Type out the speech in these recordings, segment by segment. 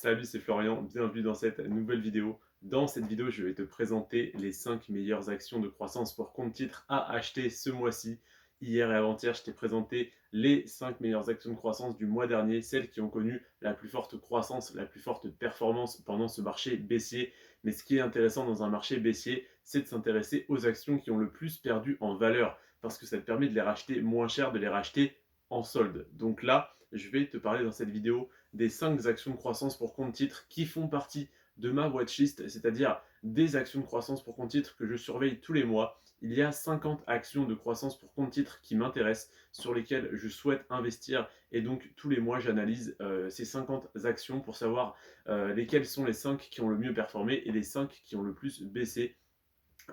Salut, c'est Florian, bienvenue dans cette nouvelle vidéo. Dans cette vidéo, je vais te présenter les 5 meilleures actions de croissance pour compte titre à acheter ce mois-ci. Hier et avant-hier, je t'ai présenté les 5 meilleures actions de croissance du mois dernier, celles qui ont connu la plus forte croissance, la plus forte performance pendant ce marché baissier. Mais ce qui est intéressant dans un marché baissier, c'est de s'intéresser aux actions qui ont le plus perdu en valeur, parce que ça te permet de les racheter moins cher, de les racheter en solde. Donc là, je vais te parler dans cette vidéo des 5 actions de croissance pour compte titre qui font partie de ma watchlist, c'est-à-dire des actions de croissance pour compte titre que je surveille tous les mois. Il y a 50 actions de croissance pour compte titre qui m'intéressent, sur lesquelles je souhaite investir, et donc tous les mois j'analyse ces 50 actions pour savoir lesquelles sont les 5 qui ont le mieux performé et les 5 qui ont le plus baissé,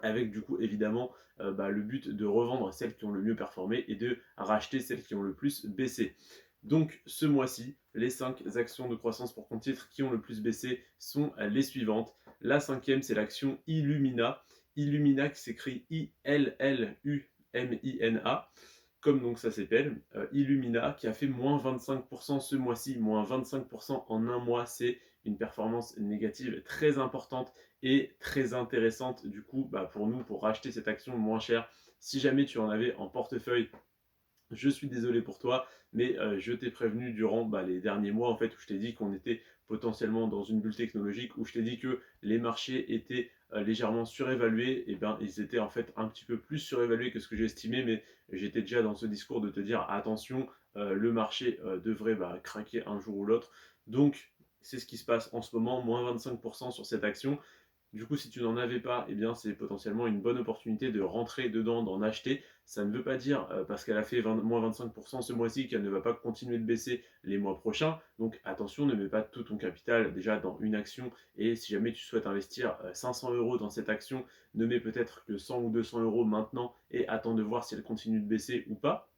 avec du coup évidemment le but de revendre celles qui ont le mieux performé et de racheter celles qui ont le plus baissé. Donc ce mois-ci, les 5 actions de croissance pour compte titre qui ont le plus baissé sont les suivantes. La cinquième, c'est l'action Illumina. Illumina qui s'écrit Illumina, comme donc ça s'appelle, Illumina, qui a fait moins 25% ce mois-ci, moins 25% en un mois, c'est une performance négative très importante et très intéressante du coup pour nous, pour racheter cette action moins cher. Si jamais tu en avais en portefeuille, je suis désolé pour toi, mais je t'ai prévenu durant les derniers mois en fait, où je t'ai dit qu'on était potentiellement dans une bulle technologique, où je t'ai dit que les marchés étaient légèrement surévalués. Et bien ils étaient en fait un petit peu plus surévalués que ce que j'estimais, mais j'étais déjà dans ce discours de te dire attention, le marché devrait craquer un jour ou l'autre. Donc c'est ce qui se passe en ce moment, moins 25% sur cette action. Du coup, si tu n'en avais pas, eh bien, c'est potentiellement une bonne opportunité de rentrer dedans, d'en acheter. Ça ne veut pas dire, parce qu'elle a fait moins 25% ce mois-ci, qu'elle ne va pas continuer de baisser les mois prochains. Donc attention, ne mets pas tout ton capital déjà dans une action. Et si jamais tu souhaites investir 500 euros dans cette action, ne mets peut-être que 100 ou 200 euros maintenant et attends de voir si elle continue de baisser ou pas.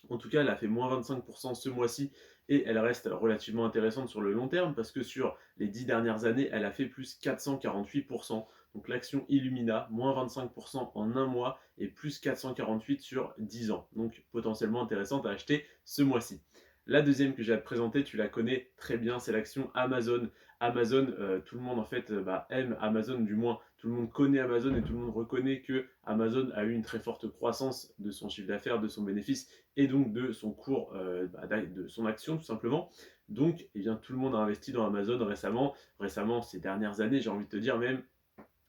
En tout cas, elle a fait moins 25% ce mois-ci et elle reste relativement intéressante sur le long terme, parce que sur les 10 dernières années, elle a fait plus 448%. Donc l'action Illumina, moins 25% en un mois et plus 448 sur 10 ans. Donc potentiellement intéressante à acheter ce mois-ci. La deuxième que j'ai à te présenter, tu la connais très bien, c'est l'action Amazon. Amazon, tout le monde en fait aime Amazon, du moins tout le monde connaît Amazon et tout le monde reconnaît que Amazon a eu une très forte croissance de son chiffre d'affaires, de son bénéfice et donc de son cours, de son action tout simplement. Donc eh bien, tout le monde a investi dans Amazon récemment ces dernières années, j'ai envie de te dire même.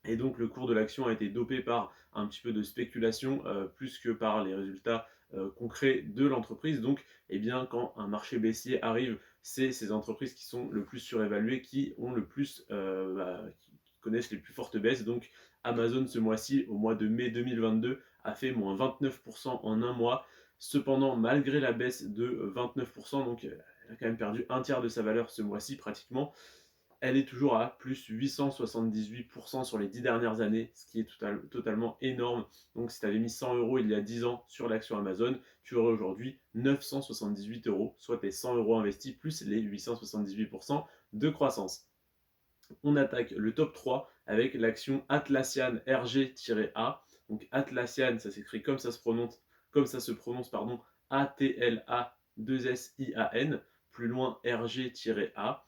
Et donc le cours de l'action a été dopé par un petit peu de spéculation, plus que par les résultats concrets de l'entreprise. Donc eh bien, quand un marché baissier arrive, c'est ces entreprises qui sont le plus surévaluées, qui ont le plus, qui connaissent les plus fortes baisses. Donc Amazon ce mois-ci, au mois de mai 2022, a fait moins 29% en un mois. Cependant, malgré la baisse de 29%, donc elle a quand même perdu un tiers de sa valeur ce mois-ci pratiquement, elle est toujours à plus 878% sur les 10 dernières années, ce qui est totalement énorme. Donc si tu avais mis 100 euros il y a 10 ans sur l'action Amazon, tu aurais aujourd'hui 978 euros, soit tes 100 euros investis plus les 878% de croissance. On attaque le top 3 avec l'action Atlassian RG-A. Donc Atlassian, ça s'écrit comme ça se prononce, pardon, A-T-L-A-2-S-I-A-N, plus loin RG-A.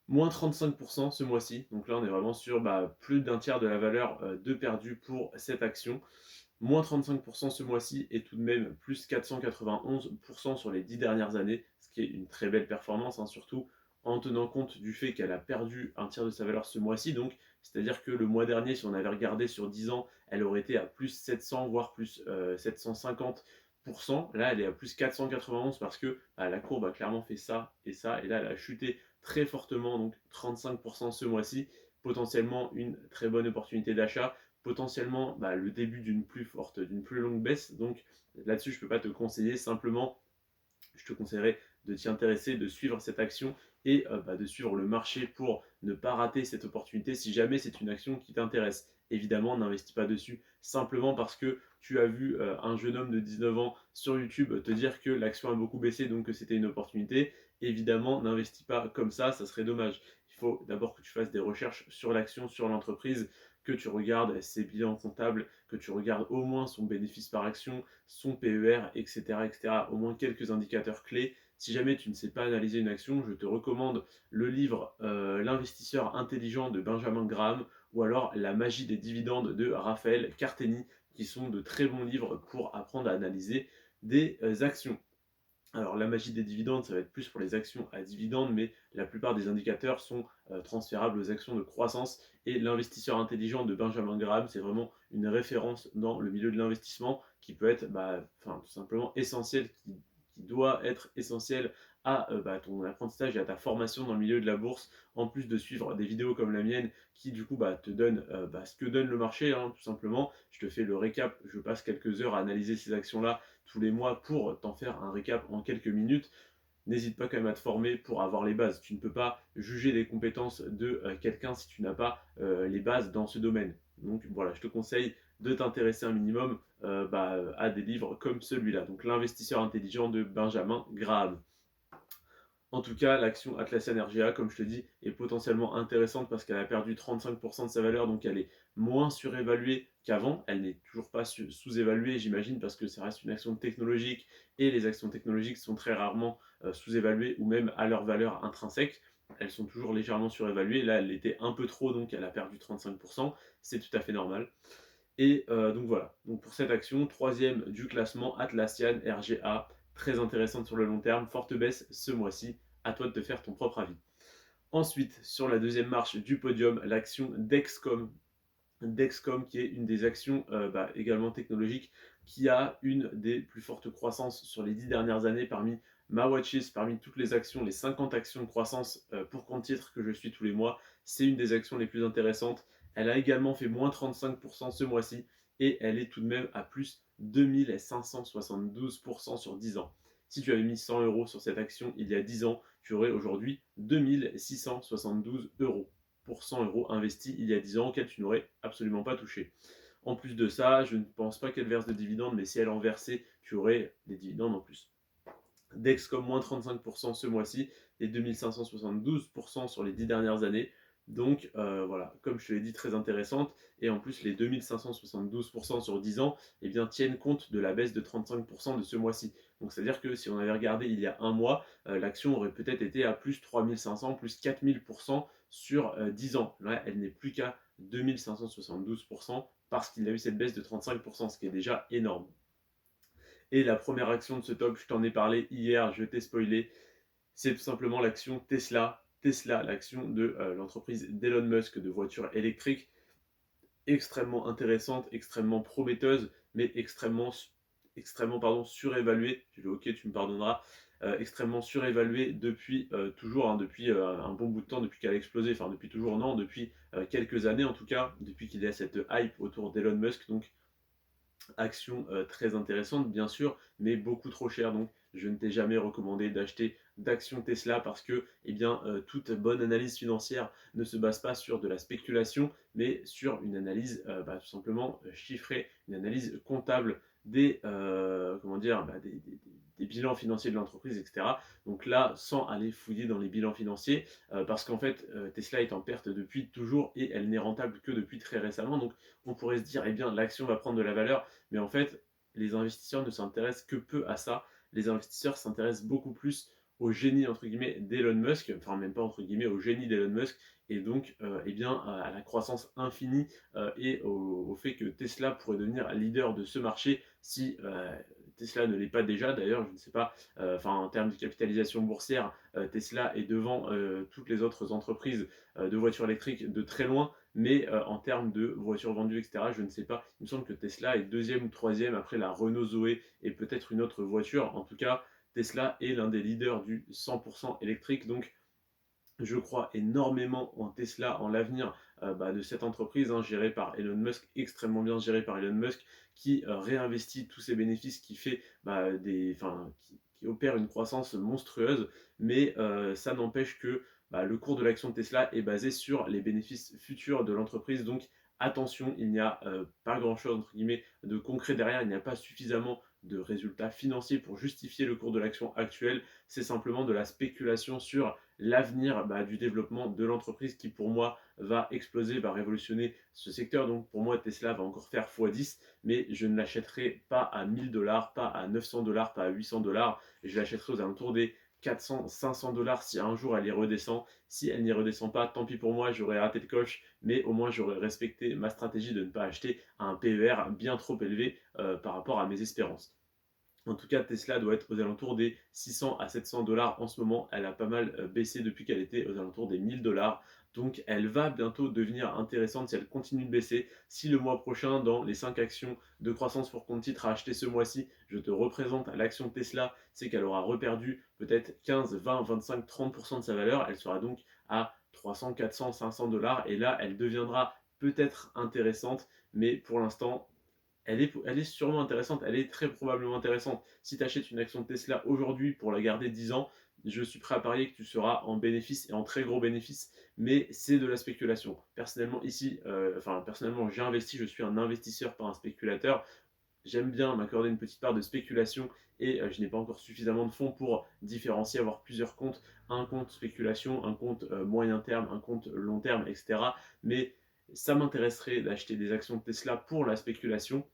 Moins 35% ce mois-ci, donc là on est vraiment sur plus d'un tiers de la valeur de perdu pour cette action. Moins 35% ce mois-ci et tout de même plus 491% sur les 10 dernières années, ce qui est une très belle performance, hein, surtout en tenant compte du fait qu'elle a perdu un tiers de sa valeur ce mois-ci. Donc c'est-à-dire que le mois dernier, si on avait regardé sur 10 ans, elle aurait été à plus 700 voire plus 750%. Là elle est à plus 491 parce que la courbe a clairement fait ça, et là elle a chuté très fortement, donc 35% ce mois-ci. Potentiellement une très bonne opportunité d'achat, potentiellement le début d'une plus forte, d'une plus longue baisse. Donc là-dessus, je ne peux pas te conseiller. Simplement, je te conseillerais de t'y intéresser, de suivre cette action et de suivre le marché pour ne pas rater cette opportunité si jamais c'est une action qui t'intéresse. Évidemment, n'investis pas dessus simplement parce que tu as vu un jeune homme de 19 ans sur YouTube te dire que l'action a beaucoup baissé, donc que c'était une opportunité. Évidemment, n'investis pas comme ça serait dommage. Il faut d'abord que tu fasses des recherches sur l'action, sur l'entreprise, que tu regardes ses bilans comptables, que tu regardes au moins son bénéfice par action, son PER, etc., etc. Au moins quelques indicateurs clés. Si jamais tu ne sais pas analyser une action, je te recommande le livre L'investisseur intelligent de Benjamin Graham ou alors La magie des dividendes de Raphaël Carteni, qui sont de très bons livres pour apprendre à analyser des actions. Alors la magie des dividendes, ça va être plus pour les actions à dividendes, mais la plupart des indicateurs sont transférables aux actions de croissance. Et l'investisseur intelligent de Benjamin Graham, c'est vraiment une référence dans le milieu de l'investissement qui peut être tout simplement essentiel, qui doit être essentiel à ton apprentissage et à ta formation dans le milieu de la bourse, en plus de suivre des vidéos comme la mienne qui du coup te donnent ce que donne le marché, hein, tout simplement. Je te fais le récap, je passe quelques heures à analyser ces actions-là tous les mois pour t'en faire un récap en quelques minutes. N'hésite pas quand même à te former pour avoir les bases. Tu ne peux pas juger les compétences de quelqu'un si tu n'as pas les bases dans ce domaine. Donc voilà, je te conseille de t'intéresser un minimum à des livres comme celui-là. Donc l'investisseur intelligent de Benjamin Graham. En tout cas, l'action Atlassian RGA, comme je te dis, est potentiellement intéressante parce qu'elle a perdu 35% de sa valeur, donc elle est moins surévaluée qu'avant. Elle n'est toujours pas sous-évaluée, j'imagine, parce que ça reste une action technologique et les actions technologiques sont très rarement sous-évaluées ou même à leur valeur intrinsèque. Elles sont toujours légèrement surévaluées. Là, elle était un peu trop, donc elle a perdu 35%. C'est tout à fait normal. Et donc voilà, donc pour cette action, troisième du classement, Atlassian RGA, très intéressante sur le long terme, forte baisse ce mois-ci, à toi de te faire ton propre avis. Ensuite, sur la deuxième marche du podium, l'action Dexcom. Dexcom qui est une des actions également technologiques qui a une des plus fortes croissances sur les 10 dernières années parmi ma watchlist, parmi toutes les actions, les 50 actions de croissance pour compte titre que je suis tous les mois. C'est une des actions les plus intéressantes. Elle a également fait moins 35% ce mois-ci et elle est tout de même à plus 2572% sur 10 ans. Si tu avais mis 100 euros sur cette action il y a 10 ans, tu aurais aujourd'hui 2672 euros pour 100 euros investis il y a 10 ans auquel tu n'aurais absolument pas touché. En plus de ça, je ne pense pas qu'elle verse de dividendes, mais si elle en versait, tu aurais des dividendes en plus. Dexcom moins 35% ce mois-ci et 2572% sur les 10 dernières années. Donc voilà, comme je te l'ai dit, très intéressante. Et en plus, les 2572% sur 10 ans tiennent compte de la baisse de 35% de ce mois-ci. Donc c'est-à-dire que si on avait regardé il y a un mois, l'action aurait peut-être été à plus 3500, plus 4000% sur 10 ans. Là, elle n'est plus qu'à 2572% parce qu'il y a eu cette baisse de 35%, ce qui est déjà énorme. Et la première action de ce top, je t'en ai parlé hier, je t'ai spoilé, c'est tout simplement l'action Tesla. Tesla, l'action de l'entreprise d'Elon Musk de voitures électriques, extrêmement intéressante, extrêmement prometteuse, mais extrêmement surévaluée. Je dis ok, tu me pardonneras. Extrêmement surévaluée depuis toujours, hein, depuis un bon bout de temps, depuis qu'elle a explosé, enfin depuis toujours non, depuis quelques années en tout cas, depuis qu'il y a cette hype autour d'Elon Musk. Donc action très intéressante bien sûr, mais beaucoup trop chère. Donc je ne t'ai jamais recommandé d'acheter d'actions Tesla parce que toute bonne analyse financière ne se base pas sur de la spéculation, mais sur une analyse tout simplement chiffrée, une analyse comptable des bilans financiers de l'entreprise, etc. Donc là, sans aller fouiller dans les bilans financiers, parce qu'en fait, Tesla est en perte depuis toujours et elle n'est rentable que depuis très récemment. Donc on pourrait se dire, eh bien, l'action va prendre de la valeur, mais en fait, les investisseurs ne s'intéressent que peu à ça. Les investisseurs s'intéressent beaucoup plus au génie entre guillemets d'Elon Musk, enfin même pas entre guillemets, au génie d'Elon Musk, et donc à la croissance infinie et au fait que Tesla pourrait devenir leader de ce marché si Tesla ne l'est pas déjà. D'ailleurs, je ne sais pas, en termes de capitalisation boursière, Tesla est devant toutes les autres entreprises de voitures électriques de très loin, mais en termes de voitures vendues, etc., je ne sais pas. Il me semble que Tesla est deuxième ou troisième après la Renault Zoé et peut-être une autre voiture. En tout cas, Tesla est l'un des leaders du 100% électrique. Donc, je crois énormément en Tesla, en l'avenir de cette entreprise gérée par Elon Musk, extrêmement bien gérée par Elon Musk, qui réinvestit tous ses bénéfices, qui fait qui opère une croissance monstrueuse, mais ça n'empêche que le cours de l'action de Tesla est basé sur les bénéfices futurs de l'entreprise. Donc attention, il n'y a pas grand-chose entre guillemets de concret derrière, il n'y a pas suffisamment de résultats financiers pour justifier le cours de l'action actuelle. C'est simplement de la spéculation sur l'avenir du développement de l'entreprise qui pour moi va exploser, va révolutionner ce secteur. Donc pour moi Tesla va encore faire x10, mais je ne l'achèterai pas à 1000 dollars, pas à 900 dollars, pas à 800 dollars, je l'achèterai aux alentours des 400, 500 dollars si un jour elle y redescend. Si elle n'y redescend pas, tant pis pour moi, j'aurais raté le coche, mais au moins j'aurais respecté ma stratégie de ne pas acheter à un PER bien trop élevé par rapport à mes espérances. En tout cas, Tesla doit être aux alentours des 600 à 700 dollars en ce moment. Elle a pas mal baissé depuis qu'elle était aux alentours des 1000 dollars. Donc, elle va bientôt devenir intéressante si elle continue de baisser. Si le mois prochain, dans les 5 actions de croissance pour compte titre à acheter ce mois-ci, je te représente l'action Tesla, c'est qu'elle aura reperdu peut-être 15, 20, 25, 30% de sa valeur. Elle sera donc à 300, 400, 500 dollars. Et là, elle deviendra peut-être intéressante. Mais pour l'instant, elle est sûrement intéressante, elle est très probablement intéressante. Si tu achètes une action de Tesla aujourd'hui pour la garder 10 ans, je suis prêt à parier que tu seras en bénéfice et en très gros bénéfice, mais c'est de la spéculation. Personnellement, ici, personnellement, j'ai investi, je suis un investisseur, pas un spéculateur. J'aime bien m'accorder une petite part de spéculation et je n'ai pas encore suffisamment de fonds pour différencier, avoir plusieurs comptes, un compte spéculation, un compte moyen terme, un compte long terme, etc. Mais ça m'intéresserait d'acheter des actions de Tesla pour la spéculation,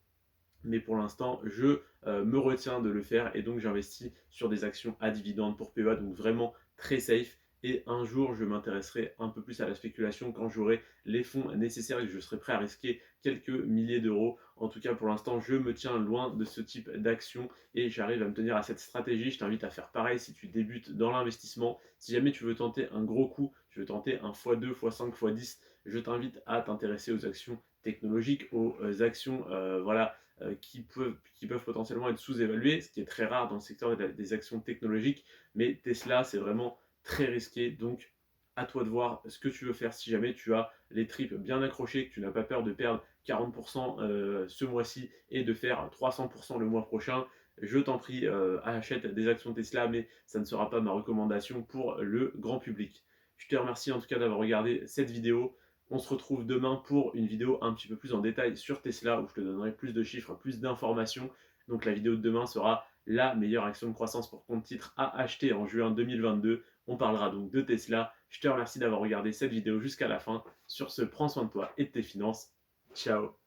mais pour l'instant, je me retiens de le faire et donc j'investis sur des actions à dividendes pour PEA, donc vraiment très safe. Et un jour, je m'intéresserai un peu plus à la spéculation quand j'aurai les fonds nécessaires et que je serai prêt à risquer quelques milliers d'euros. En tout cas, pour l'instant, je me tiens loin de ce type d'action et j'arrive à me tenir à cette stratégie. Je t'invite à faire pareil si tu débutes dans l'investissement. Si jamais tu veux tenter un gros coup, tu veux tenter un x2, x5, x10, je t'invite à t'intéresser aux actions technologiques, aux actions qui peuvent potentiellement être sous-évaluées, ce qui est très rare dans le secteur des actions technologiques. Mais Tesla, c'est vraiment très risqué. Donc, à toi de voir ce que tu veux faire si jamais tu as les tripes bien accrochées, que tu n'as pas peur de perdre 40% ce mois-ci et de faire 300% le mois prochain. Je t'en prie, achète des actions Tesla, mais ça ne sera pas ma recommandation pour le grand public. Je te remercie en tout cas d'avoir regardé cette vidéo. On se retrouve demain pour une vidéo un petit peu plus en détail sur Tesla où je te donnerai plus de chiffres, plus d'informations. Donc la vidéo de demain sera la meilleure action de croissance pour compte titre à acheter en juin 2022. On parlera donc de Tesla. Je te remercie d'avoir regardé cette vidéo jusqu'à la fin. Sur ce, prends soin de toi et de tes finances. Ciao.